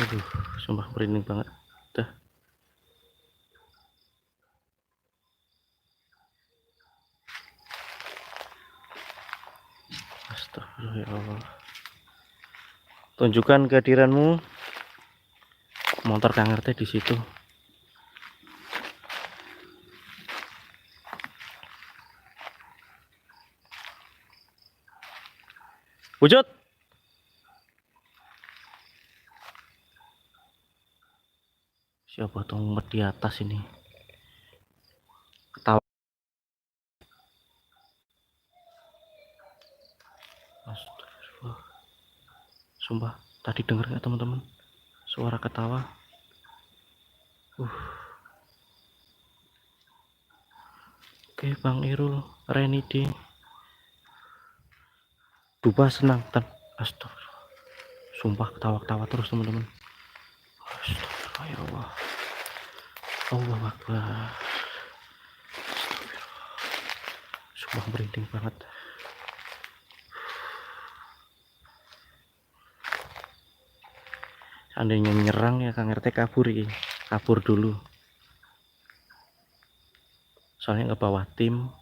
Aduh, sumpah merinding banget. Dah. Astagfirullah ya Allah. Tunjukkan kehadiranmu. Motor Kang RT di situ. Wujud. Siapa tuh ngumpet di atas ini? Ketawa. Astagfirullah. Sumpah, tadi denger nggak teman-teman? Suara ketawa. Oke, Bang Irul, Renidi. Duba senang tan. Astagfirullah. Sumpah ketawa-ketawa terus teman-teman. Astagfirullah ya Allah. Allah Akbar. Sumpah merinding banget. Seandainya menyerang ya Kang RT kabur ya. Kabur dulu. Soalnya nggak bawa tim.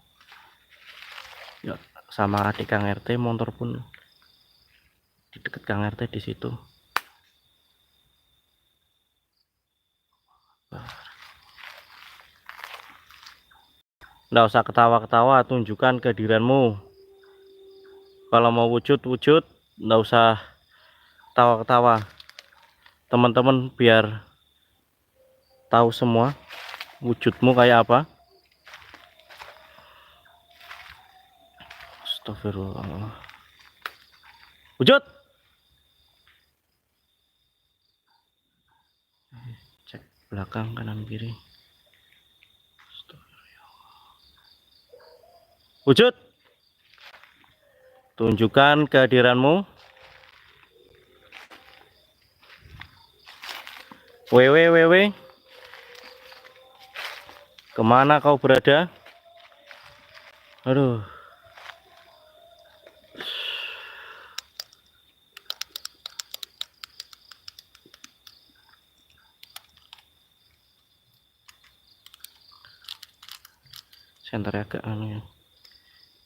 Ya, sama adik Kang RT motor pun di dekat Kang RT di situ. Nggak usah ketawa-ketawa, tunjukkan kehadiranmu. Kalau mau wujud-wujud, nggak usah ketawa-ketawa. Teman-teman biar tahu semua wujudmu kayak apa. Astagfirullah. Wujud. Cek belakang, kanan, kiri. Wujud. Tunjukkan kehadiranmu. Wewe. Kemana kau berada? Aduh. Senter agak anu ya.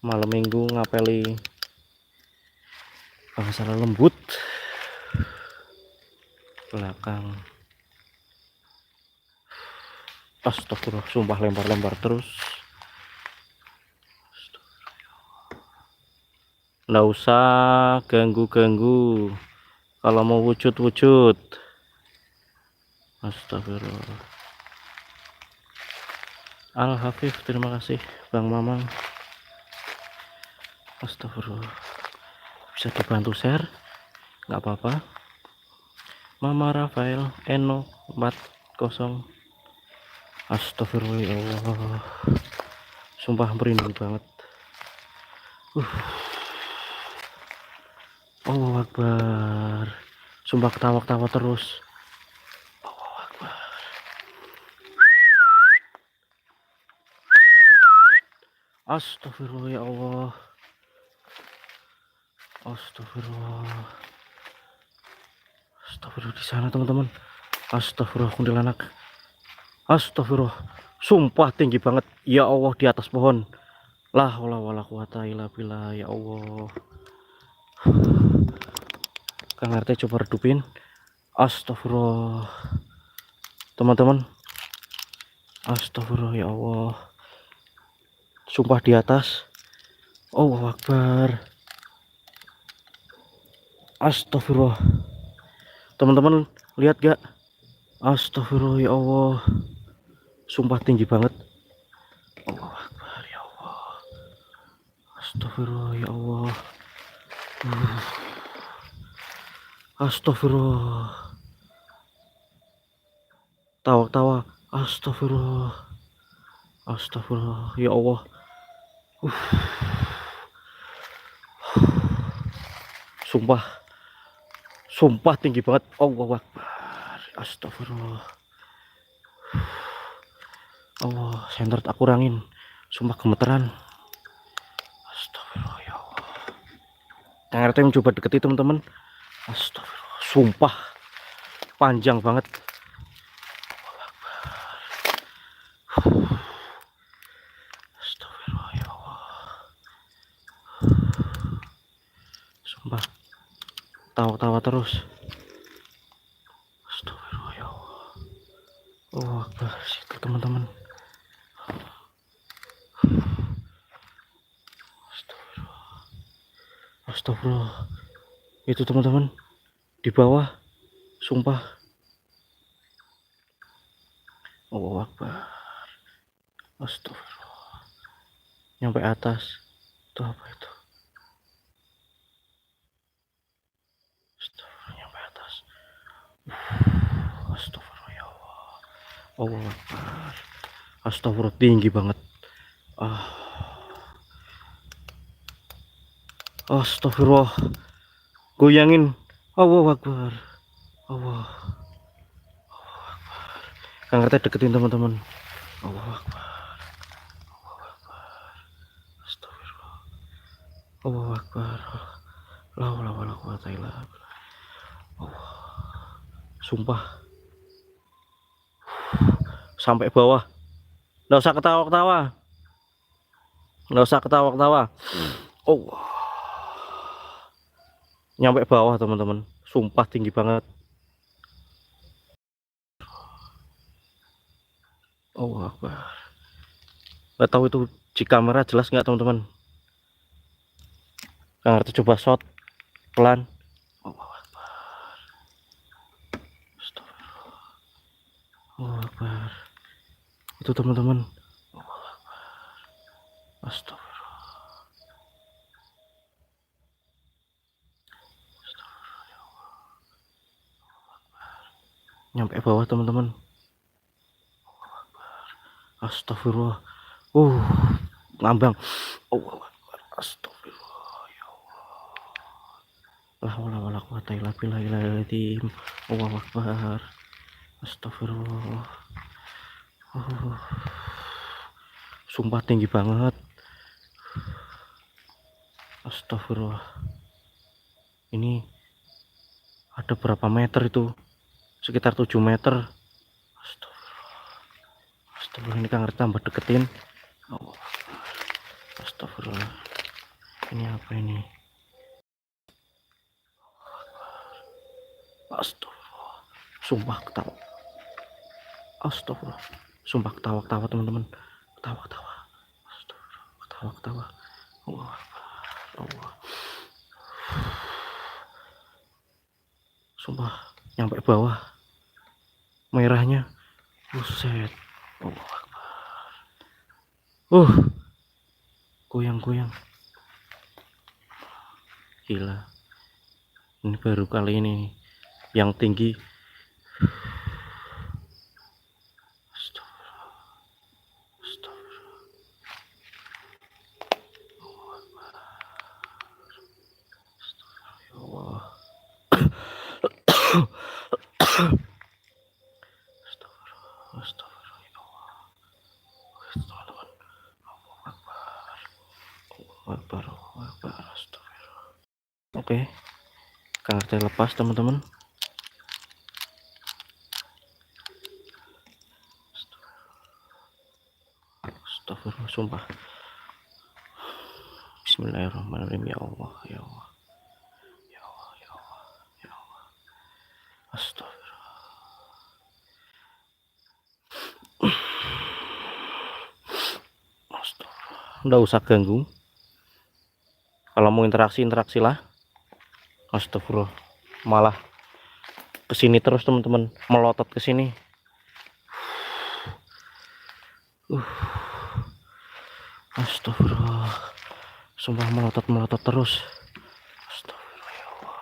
Malam minggu ngapeli bahasa lembut. Belakang. Astagfirullah, sumpah lempar-lempar terus. Nggak usah ganggu-ganggu. Kalau mau wujud-wujud. Astagfirullah. Al Hafif, terima kasih Bang Mamang. Astagfirullah. Bisa dibantu share? Nggak apa-apa. Mama Rafael Eno 40. Astagfirullah ya Allah. Sumpah merinding banget. Allahu Akbar. Sumpah ketawa-ketawa terus. Allahu Akbar. Astagfirullah ya Allah. Astagfirullah. Astagfirullah di sana teman-teman. Astagfirullah kuntilanak. Astagfirullah. Sumpah tinggi banget. Ya Allah di atas pohon. La haula wala quwata illa billah ya Allah. Kang RT coba redupin. Astagfirullah. Teman-teman. Astagfirullah ya Allah. Sumpah di atas. Allahu Akbar. Astagfirullah. Teman-teman lihat gak? Astagfirullah ya Allah. Sumpah tinggi banget. Allahu Akbar ya Allah. Astagfirullah ya Allah. Astagfirullah. Tawa-tawa. Astagfirullah. Astagfirullah ya Allah. Sumpah tinggi banget. Allahu Akbar. Astagfirullah. Allah, senter tak kurangin. Sumpah gemeteran. Astagfirullah ya Allah. Kang RT coba deketi teman-teman. Astagfirullah. Sumpah panjang banget. Astagfirullah ya Allah. Sumpah tawa-tawa terus. Astagfirullah ya Allah. Oh Akbar, situ teman-teman. Astagfirullah. Astagfirullah. Itu teman-teman di bawah. Sumpah. Oh Akbar. Astagfirullah. Nyampe atas. Itu apa itu? Astagfirullah, nyampe atas. Astagfirullah ya Allah. Allah Akbar. Astagfirullah, tinggi banget. Astagfirullah. Goyangin. Allah Akbar. Allah. Kang RT deketin teman-teman. Allah Akbar. Astagfirullah. Allah Akbar. La haula wala quwata illa billah. Allah. Sumpah. Sampai bawah. Nggak usah ketawa-ketawa. Nggak usah ketawa-ketawa. Oh. Nyampe bawah teman-teman. Sumpah tinggi banget. Allah Akbar. Nggak tahu itu di kamera jelas nggak teman-teman. Kang RT coba shot pelan. Allah Akbar. Astagfirullah. Allah Akbar. Itu teman-teman. Allah Akbar. Astagfirullah. Nyampe bawah teman-teman. Astagfirullah. Ngambang. Allah Akbar. Astagfirullah ya Allah. La haula wala quwata illa billahil Allahu Akbar. Astagfirullah. Sumpah tinggi banget. Astagfirullah. Ini ada berapa meter itu? Sekitar 7 meter. Astagfirullah, ini Kang RT tambah deketin. Oh, astagfirullah. Ini apa ini? Astagfirullah. Sumpah ketawa. Astagfirullah. Sumpah ketawa-ketawa teman-teman. Ketawa-ketawa. Astagfirullah. Ketawa-ketawa. Allah. Allah. Sumpah nyampe bawah. Merahnya. Buset. Allah Akbar. Goyang-goyang. Gila. Ini baru kali ini yang tinggi. Astagfirullah. Astagfirullah. Allah. Astagfirullah. Astagfirullah ya Allah. Teman-teman. Allahu Akbar. Allahu Akbar. Allahu Akbar. Astagfirullah. Oke. Kang RT lepas teman-teman. Astagfirullah, sumpah. Bismillahirrahmanirrahim. Ya Allah, ya Allah. Ya Allah, ya Allah, ya Allah. Astagfirullah. Astagfirullah. Nggak usah ganggu. Kalau mau interaksi lah. Astagfirullah. Malah kesini terus teman-teman, melotot ke sini. Astagfirullah. Sumpah melotot terus. Astagfirullah ya Allah.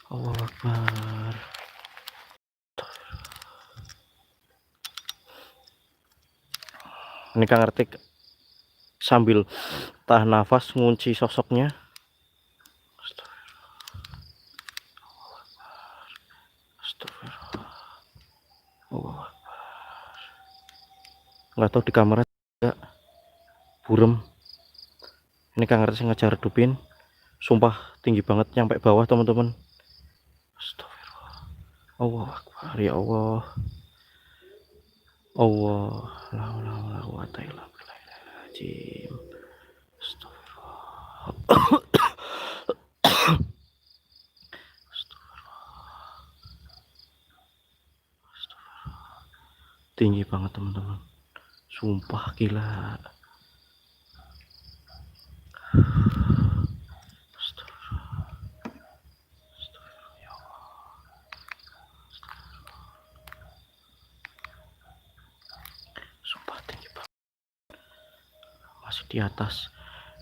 Allahu Akbar. Ini Kang RT sambil tahan nafas ngunci sosoknya. Astagfirullah. Allahu Akbar. Nggak tahu di kamera enggak burem. Ini Kang RT sengaja redupin. Sumpah tinggi banget nyampe bawah teman-teman. Astagfirullah. Allah Akbar, ya Allah. Allah, la haula wala quwata illa billahil tinggi banget teman-teman, sumpah gila. Sumpah tinggi banget, masih di atas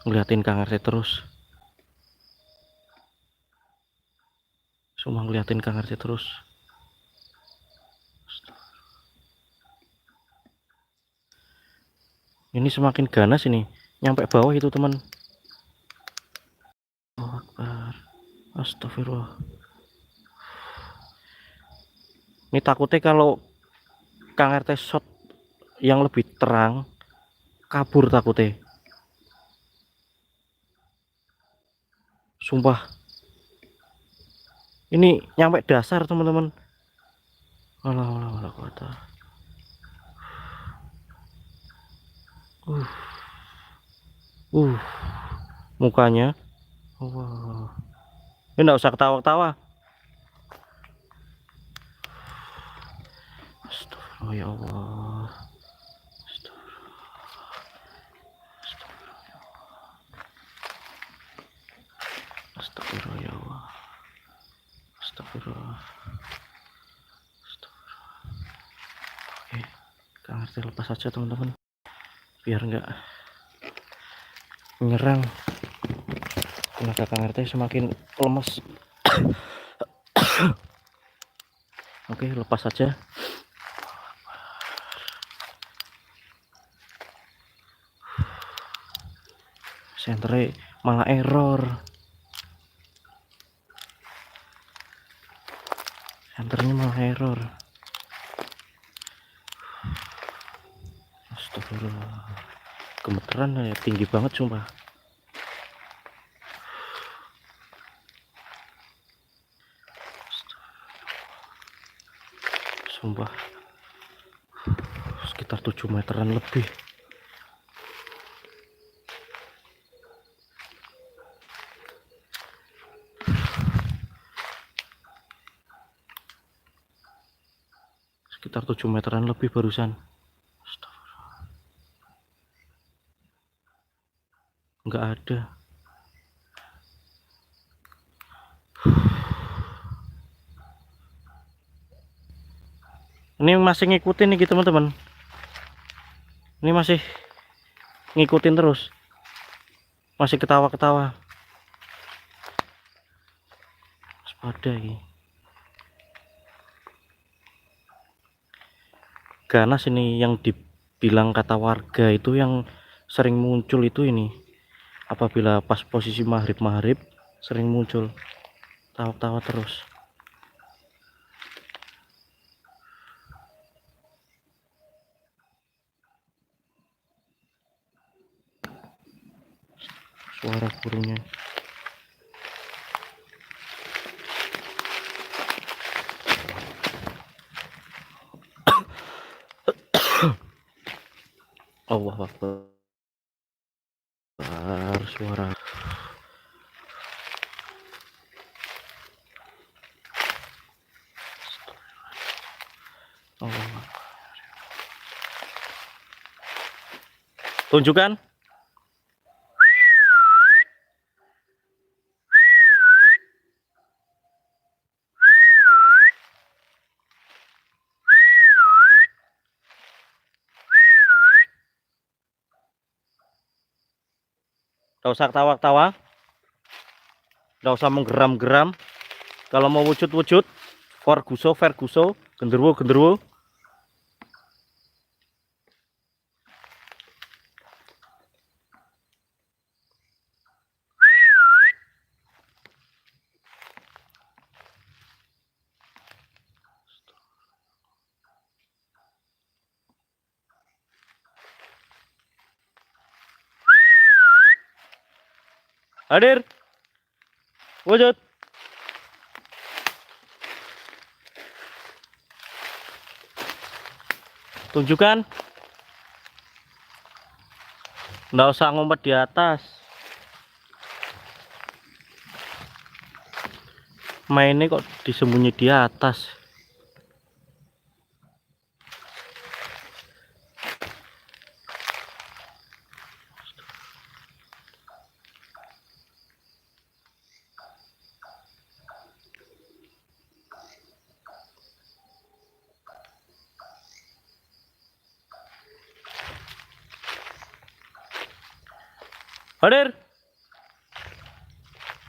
ngeliatin Kang RT terus, sumpah ngeliatin Kang RT terus. Ini semakin ganas ini, nyampe bawah itu teman. Allahu Akbar, astagfirullah. Ini takutnya kalau Kang RT shot yang lebih terang, kabur takutnya. Sumpah. Ini nyampe dasar teman-teman. Alah, alah, alah, kuota. Uh, uh, mukanya. Wow. Ini enggak usah ketawa-ketawa. Astagfirullah ya Allah. Astagfirullah ya Allah. Astagfirullah. Oke, Kang RT lepas saja teman-teman, biar enggak menyerang. Tenaga Kang RT semakin lemas. Oke, lepas saja. Senternya malah error. Senternya malah error. Astagfirullah. Gemeteran ya, tinggi banget sumpah. Sumpah. Sekitar 7 meteran lebih. Sekitar 7 meteran lebih barusan. Nggak ada. Ini masih ngikutin nih teman-teman. Ini masih ngikutin terus. Masih ketawa-ketawa. Waspada ini. Ganas ini yang dibilang kata warga itu yang sering muncul itu ini. Apabila pas posisi maghrib sering muncul. Tawa-tawa terus. Suara burungnya. Allah Akbar. Suara. Allah. Tunjukkan. Gak usah ketawa-ketawa, gak usah menggeram-geram. Kalau mau wujud-wujud, Ferguso, genderuwo. Hadir, wujud. Tunjukkan. Nggak usah ngumpet di atas. Mainnya kok disembunyi di atas. Hadir.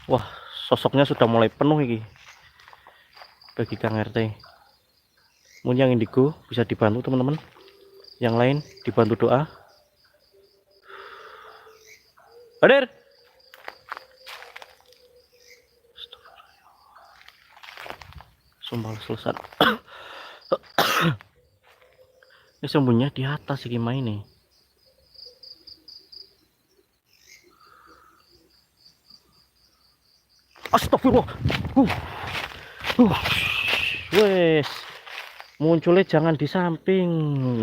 Wah, sosoknya sudah mulai penuh ini bagi Kang RT. Mungkin yang indigo bisa dibantu teman-teman. Yang lain dibantu doa. Hadir. Sumpah selesai. Ini sembunyinya di atas iki main nih. Astagfirullah. Wes. Munculnya jangan di samping.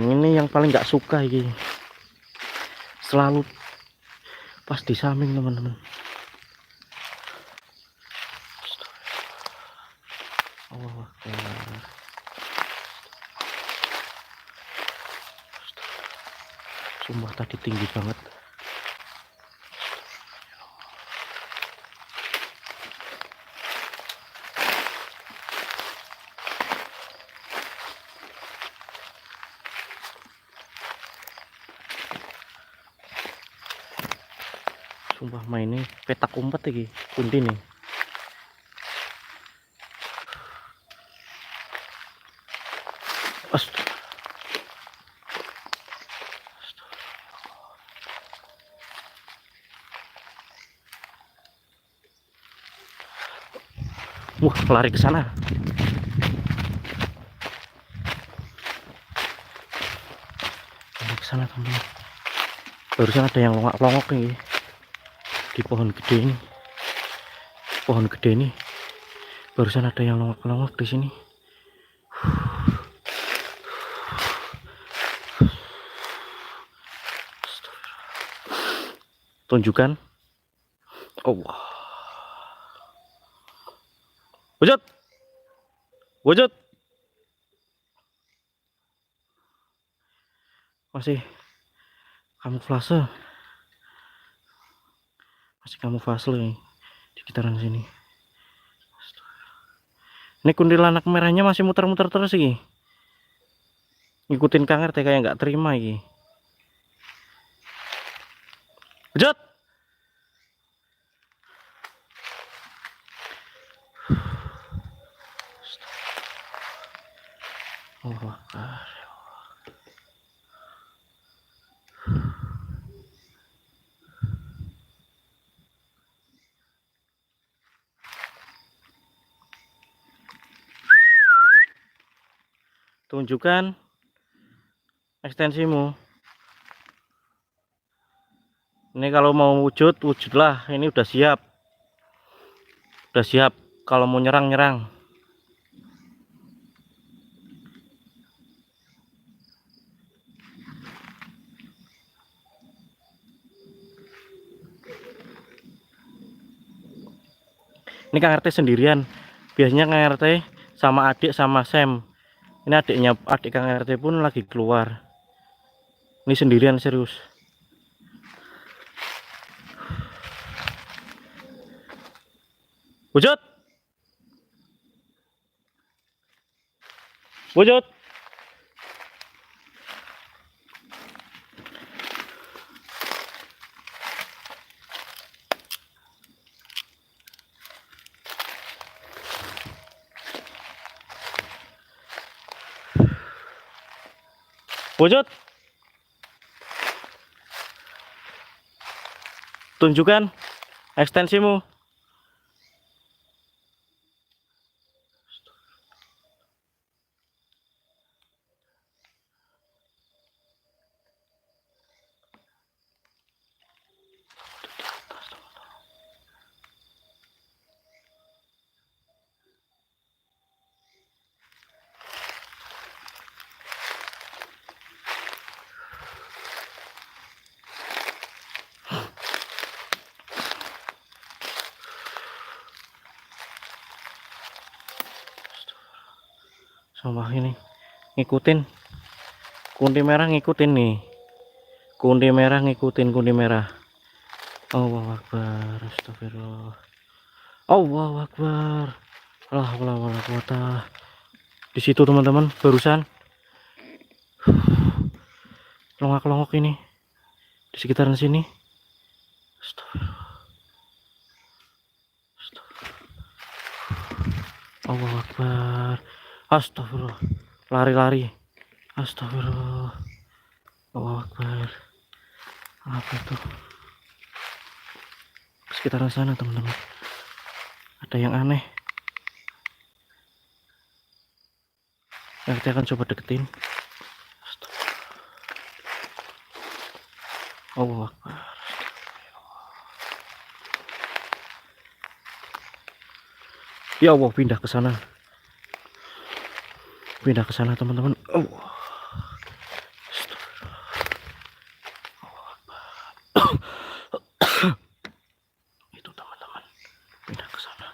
Ini yang paling nggak suka ini. Selalu pas di samping teman-teman. Allah Akbar. Sumpah tadi tinggi banget. Sumpah mainnya petak umpet lagi kunti nih. Wah, lari ke sana. Lari ke sana teman. Barusan ada yang longok-longok nih di pohon gede ini. Pohon gede ini. Barusan ada yang longok-longok di sini. Tunjukkan. Allah. Wujud. Wujud. Masih kamuflase. Masih kamuflase nih di sekitaran sini. Ini kuntilanak merahnya masih muter-muter terus sih. Ngikutin Kang RT kayak nggak terima iki. Wujud. Allah Akbar. Tunjukkan ekstensimu. Ini kalau mau wujud, wujudlah. Ini udah siap. Udah siap kalau mau nyerang-nyerang. Ini Kang RT sendirian. Biasanya Kang RT sama adik sama Sam. Ini adik Kang RT pun lagi keluar. Ini sendirian serius. Wujud. Wujud. Wujud. Tunjukkan ekstensimu. Sumpah ini ngikutin kunti merah, ngikutin nih. Kunti merah ngikutin kunti merah. Allahu Akbar. Astagfirullah. Allahu Akbar. Allah wala quwata. Di situ teman-teman barusan longak-longok ini di sekitaran sini. Astagfirullah. Allahu Akbar. Astagfirullah. Lari-lari. Astagfirullah. Allahu Akbar. Apa itu? Sekitaran sana teman-teman. Ada yang aneh. Kita akan coba deketin. Allahu Akbar. Ya Allah, pindah ke sana. Pindah ke sana teman-teman. Allah. Itu teman-teman. Pindah ke sana.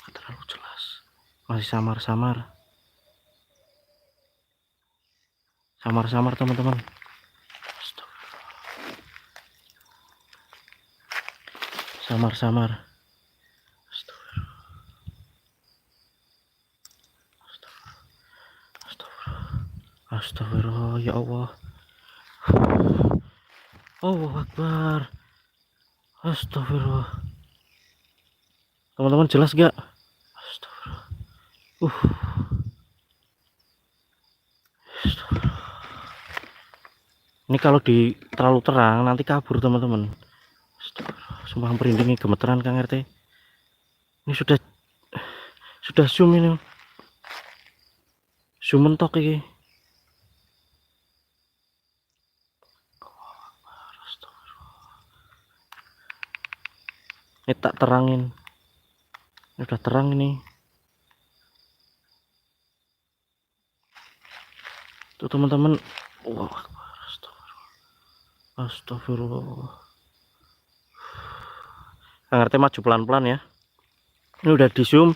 Nggak terlalu jelas. Masih samar-samar. Samar-samar teman-teman. Samar-samar. Astagfirullah, ya Allah. Allahu Akbar. Astagfirullah. Teman-teman jelas gak? Astagfirullah. Astagfirullah. Ini kalau di terlalu terang nanti kabur teman-teman. Sumpah merinding, gemeteran Kang RT. Ini sudah zoom ini. Zoom mentok ini. Ini tak terangin. Ini udah terang ini. Tuh teman-teman. Wah, astagfirullah. Kang RT maju pelan-pelan ya. Ini udah di zoom.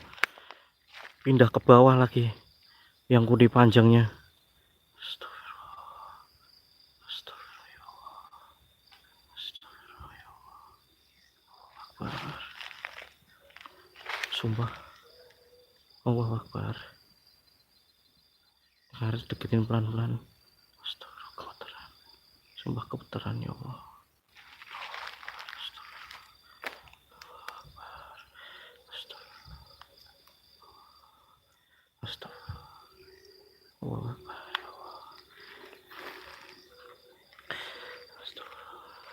Pindah ke bawah lagi. Yang kudi panjangnya. Sumpah. Allahu Akbar. Harus deketin pelan-pelan. Astagfirullah, kebetulan. Sumpah kebetulan ya Allah. Astagfirullah. Allahu Akbar.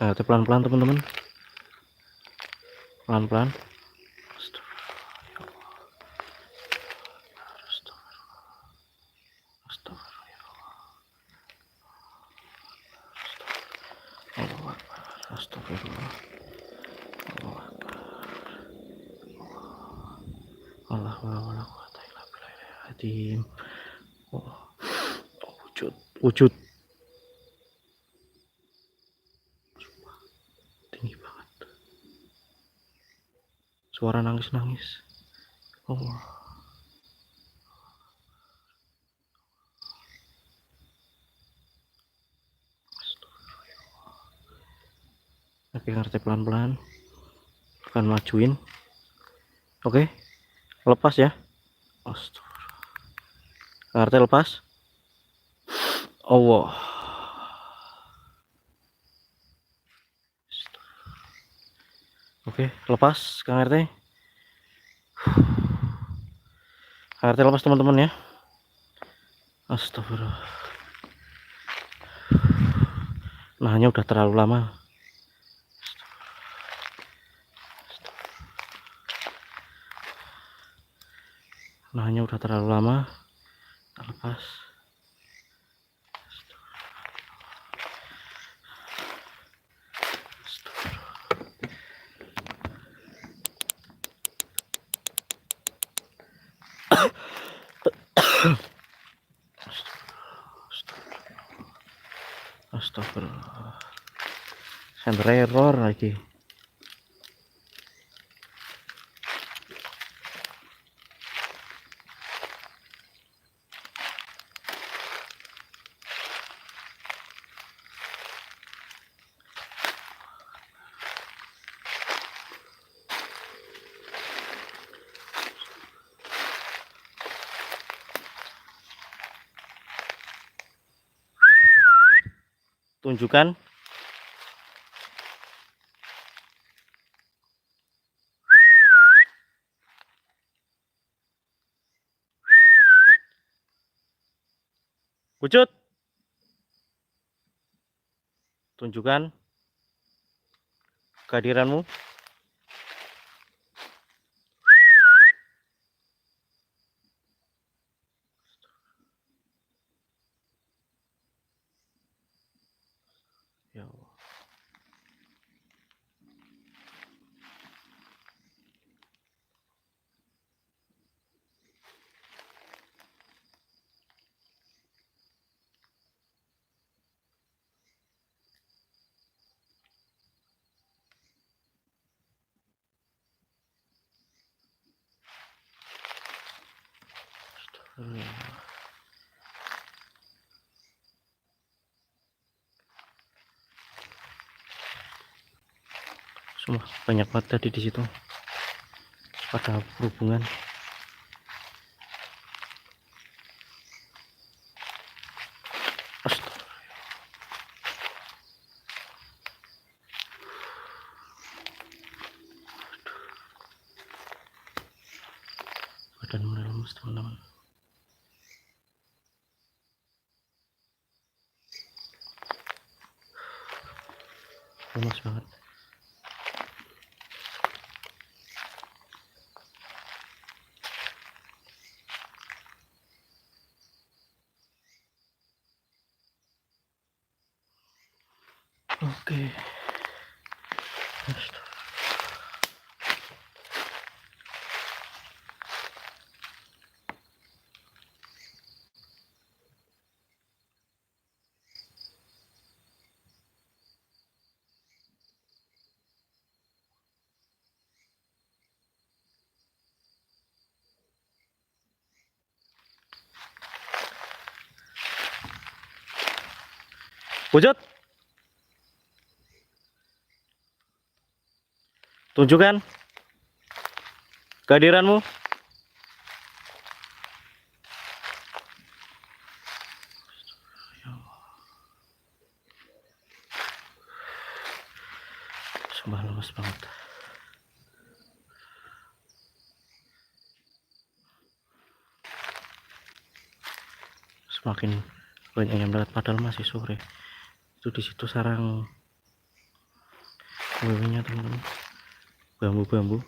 Nah, pelan-pelan teman-teman. Pelan-pelan. Astagfirullah. Allah wala quwata illa billahil wujud tinggi banget, suara nangis Allah. Oke, ngerti pelan-pelan akan majuin. Oke, lepas ya. Astagfirullah. Ngerti lepas. Allah. Oke, lepas Kang RT. Kang RT lepas teman-teman ya. Astagfirullah. Nahnya udah terlalu lama. Nahnya udah terlalu lama. Lepas. Astagfirullah. Sender error lagi. Tunjukkan. Wujud. Tunjukkan kehadiranmu. Ya Allah. Semua banyak banget tadi di situ pada berhubungan. Astaga. Badan mulai lemes teman-teman. Lemes banget. Oke. Astaga. Wujud. Tunjukkan kehadiranmu. Sumpah lemes banget. Semakin banyak yang lewat padahal masih sore. Itu di situ sarang wewe-nya teman-teman. Bambu-bambu.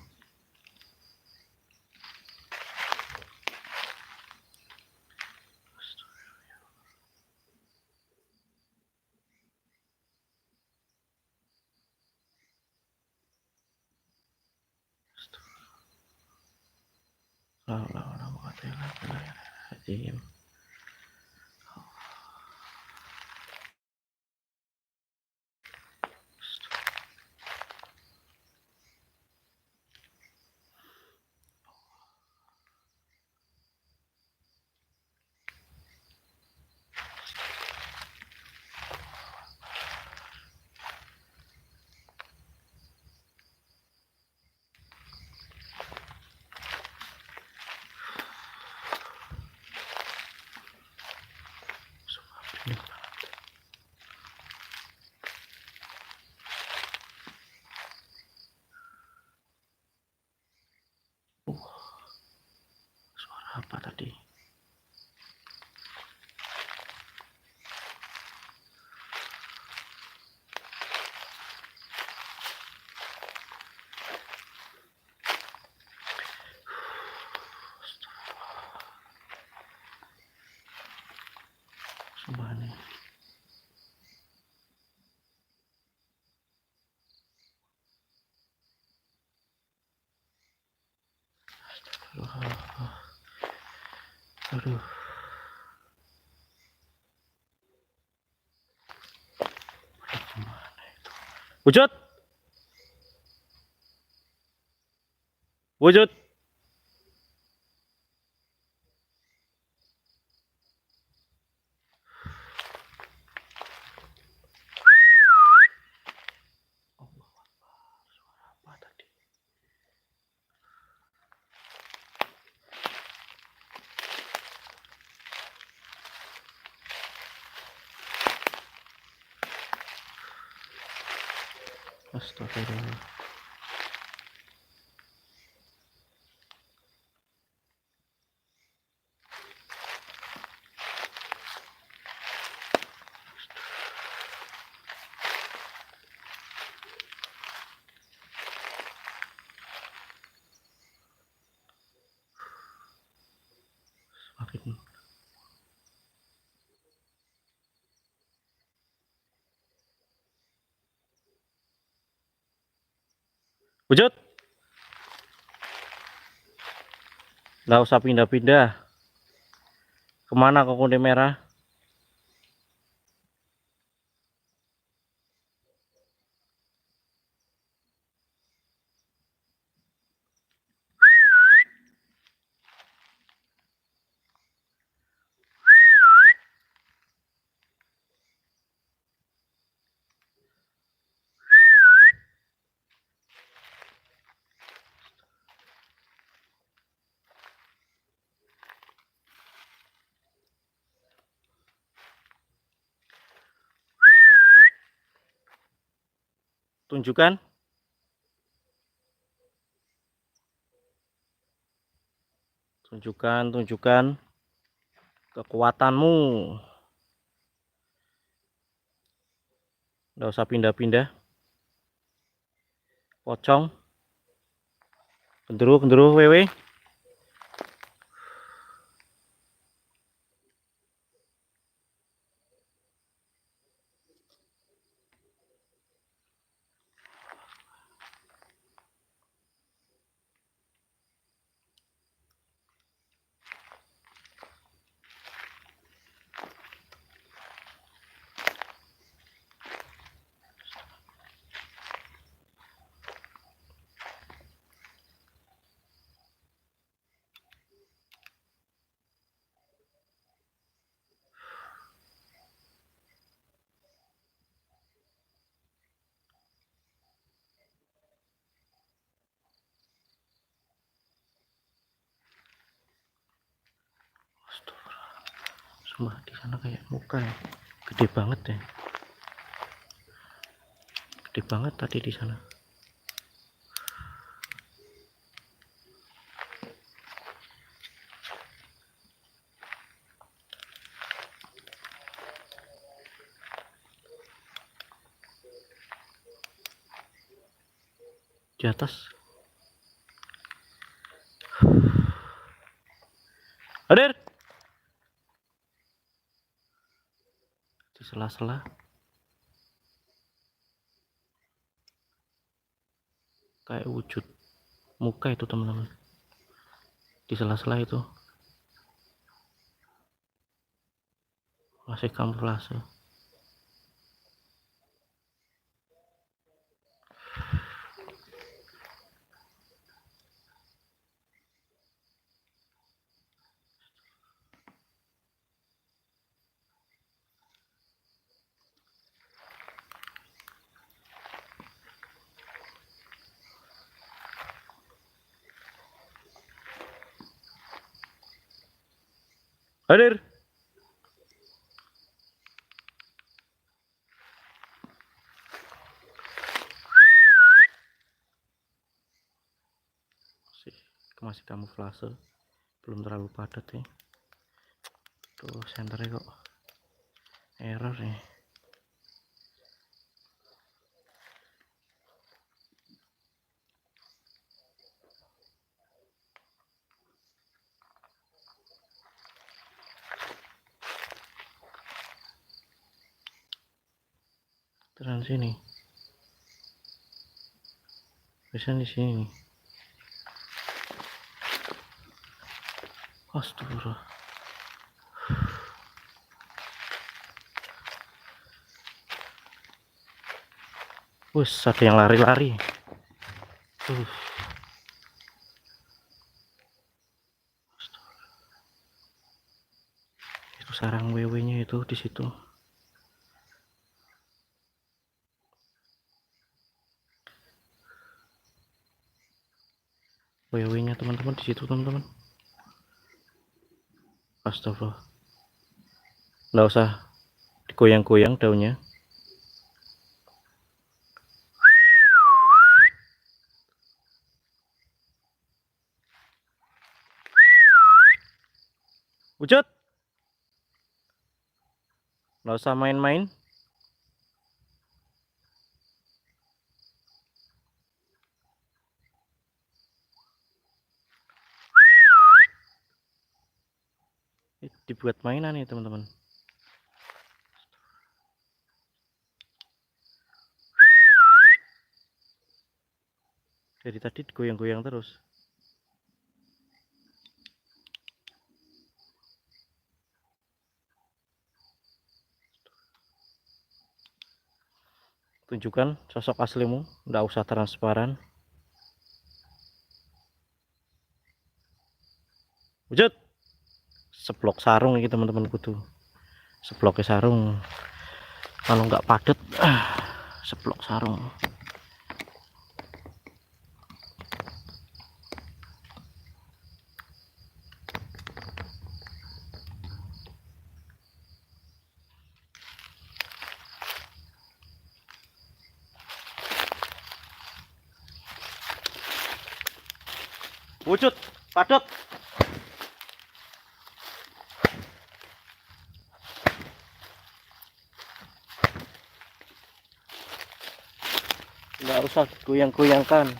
Suara apa tadi? Sumpah nih. Aduh. Wujud. Wujud. Apa tadi? Astagfirullah. Semakin wujud, nggak usah pindah-pindah. Kemana kok kuning merah? Tunjukkan. Tunjukkan kekuatanmu. Nggak usah pindah-pindah. Pocong. Gendruwo wewe. Sumpah di sana kayak muka ya. Gede banget ya. Gede banget tadi di sana. Di atas. Hadir. Di sela-sela. Kayak wujud muka itu teman-teman. Di sela-sela itu. Masih kamuflase. Hadir. Masih kamuflase. Belum terlalu padat ya. Tuh senternya kok error nih. Terus sini. Bisa di sini. Astagfirullah. Wus, ada yang lari-lari. Itu sarang wewe-nya itu di situ. Wewe-nya teman-teman di situ teman-teman. Astagfirullah. Nggak usah digoyang-goyang daunnya. Wujud, nggak usah main-main. Dibuat mainan nih teman-teman. Dari tadi goyang-goyang terus. Tunjukkan sosok aslimu, nggak usah transparan. Wujud, seblok sarung ini teman-teman kudu. Sebloknya sarung. Kalau nggak padet, seblok sarung. Wujud, padet. Nggak usah goyang-goyangkan.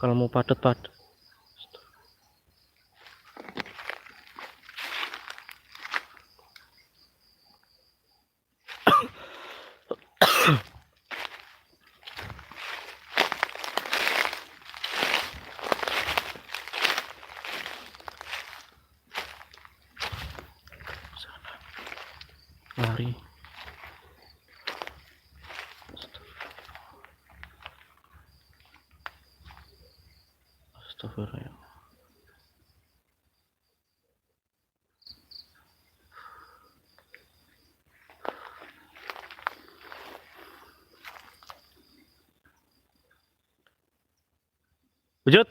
Kalau mau padet. Lari. Astagfirullah. Wujud,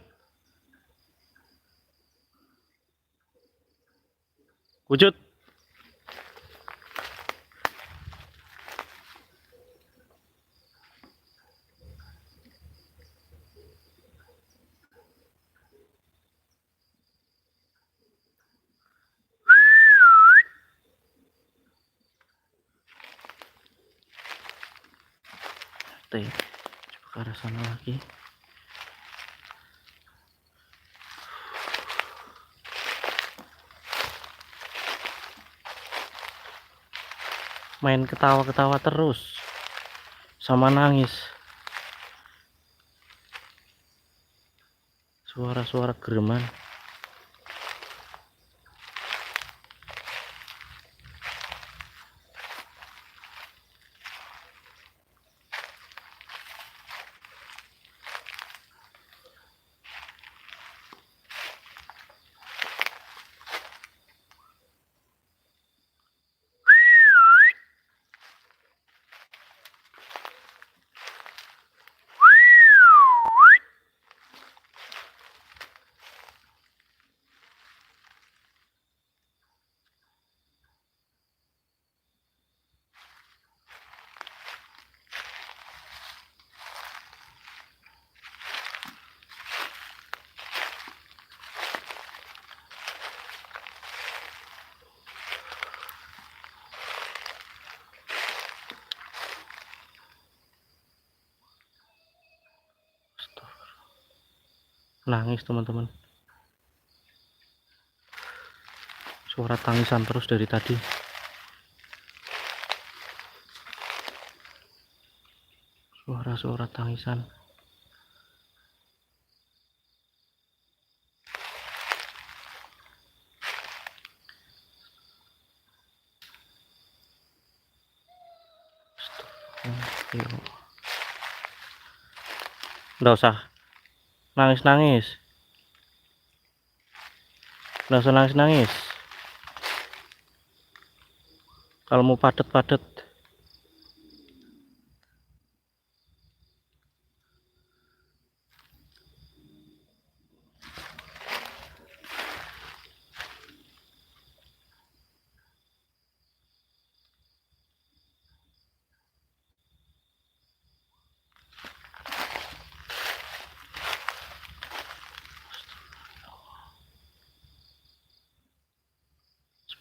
wujud. Coba ke arah sana lagi. Main ketawa-ketawa terus sama nangis. Suara-suara gereman. Nangis teman-teman. Suara tangisan terus dari tadi. Suara-suara tangisan. Nggak usah nangis-nangis. Nggak usah nangis-nangis. Kalau mau padet.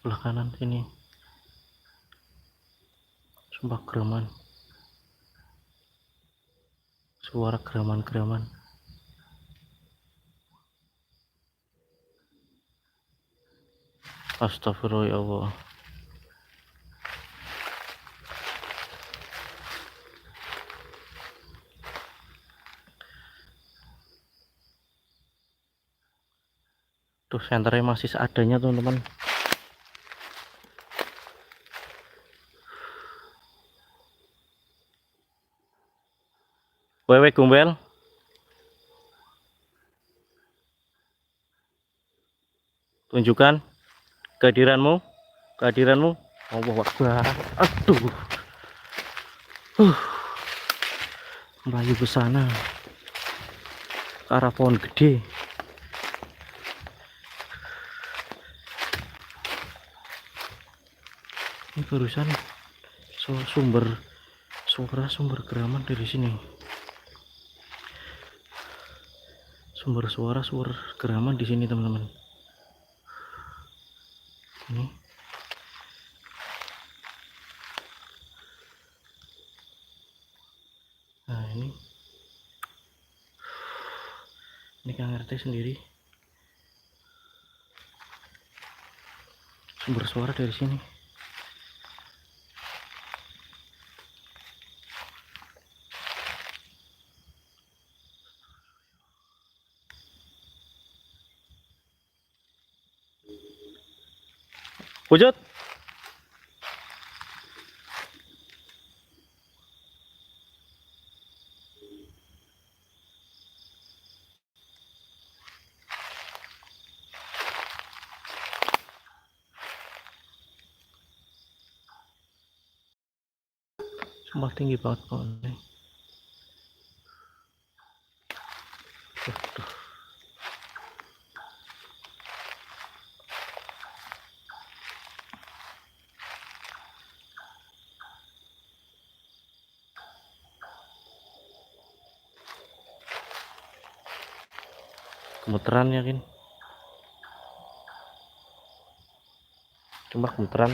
sebelah kanan sini. Sumpah geraman, suara geraman-geraman. Astagfirullah ya Allah. Tuh senternya masih seadanya teman-teman. Wewe Gumbel, tunjukkan kehadiranmu, kehadiranmu. Allah Akbar. Aduh, melayu ke sana ke arah pohon gede. Ini barusan sumber geraman dari sini. Sumber geraman di sini teman-teman. Ini. Nah ini Kang RT sendiri. Sumber suara dari sini. Wujud. Sumpah tinggi banget pohon ini. Gemeteran yakin. Cuma gemeteran.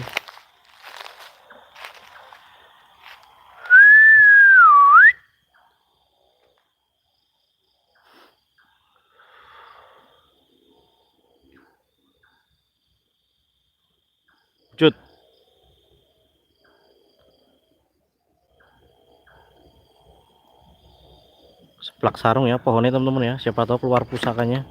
Wujud. Seblak sarung ya pohonnya teman-teman ya. Siapa tahu keluar pusakanya.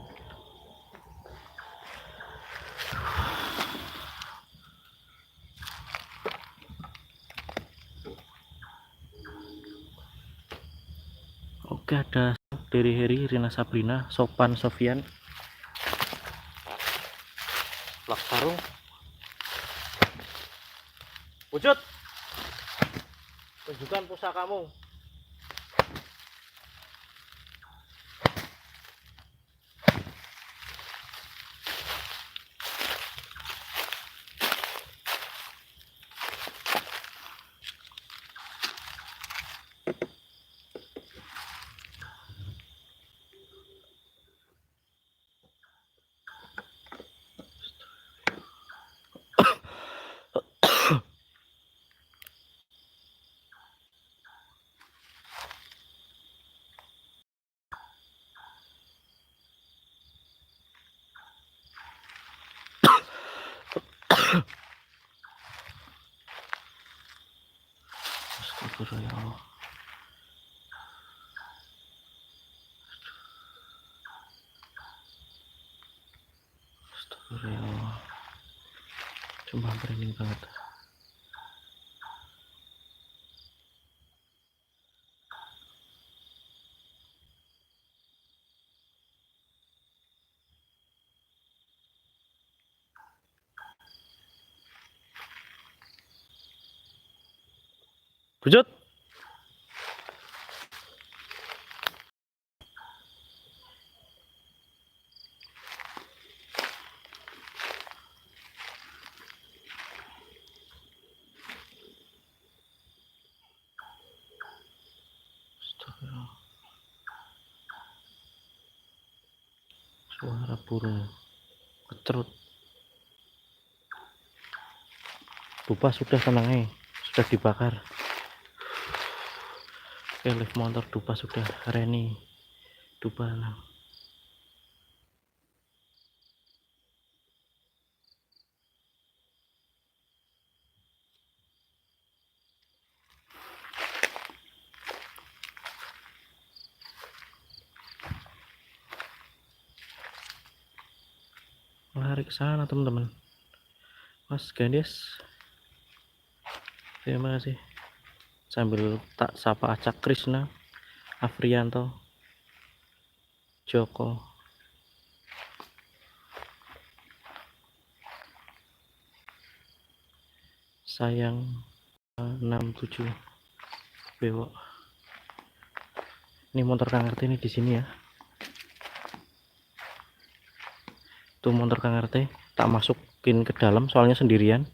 Oke, ada dari Heri, Rina Sabrina, Sopan Sofian. Seblak sarung. Wujud. Tunjukkan pusakamu. Astagfirullah ya Allah. Astagfirullah ya Allah. Cuma merinding banget. Wujud. Astagfirullah. Suara burung kecerut. Dupa sudah, tenang, sudah dibakar. Oke, lift motor dupa sudah. Reni dupa. Lari ke sana teman-teman. Mas Gandes, terima kasih. Sambil tak sapa acak Krisna, Afrianto, Joko, sayang 67 Bewo. Ini motor Kang RT ini di sini ya. Tuh motor Kang RT tak masukin ke dalam soalnya sendirian.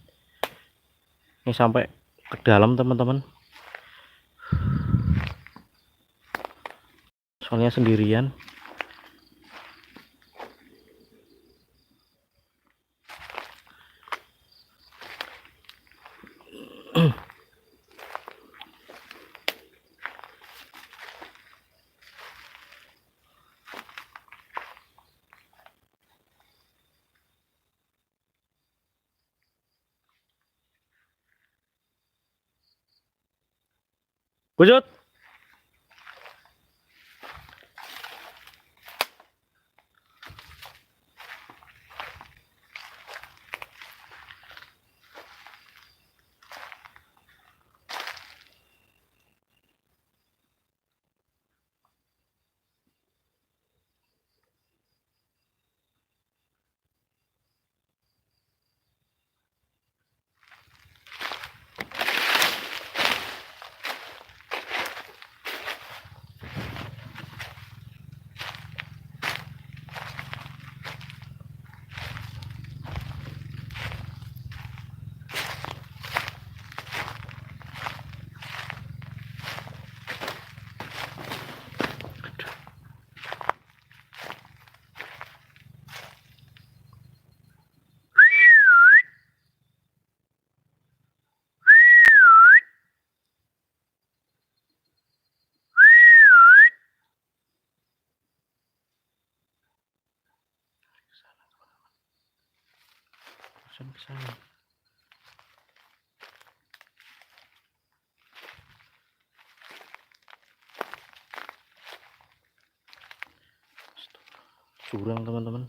Ini sampai ke dalam teman-teman. Soalnya sendirian. Wujud. Ke sana. Curang teman-teman.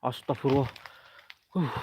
Astagfirullah. Uh.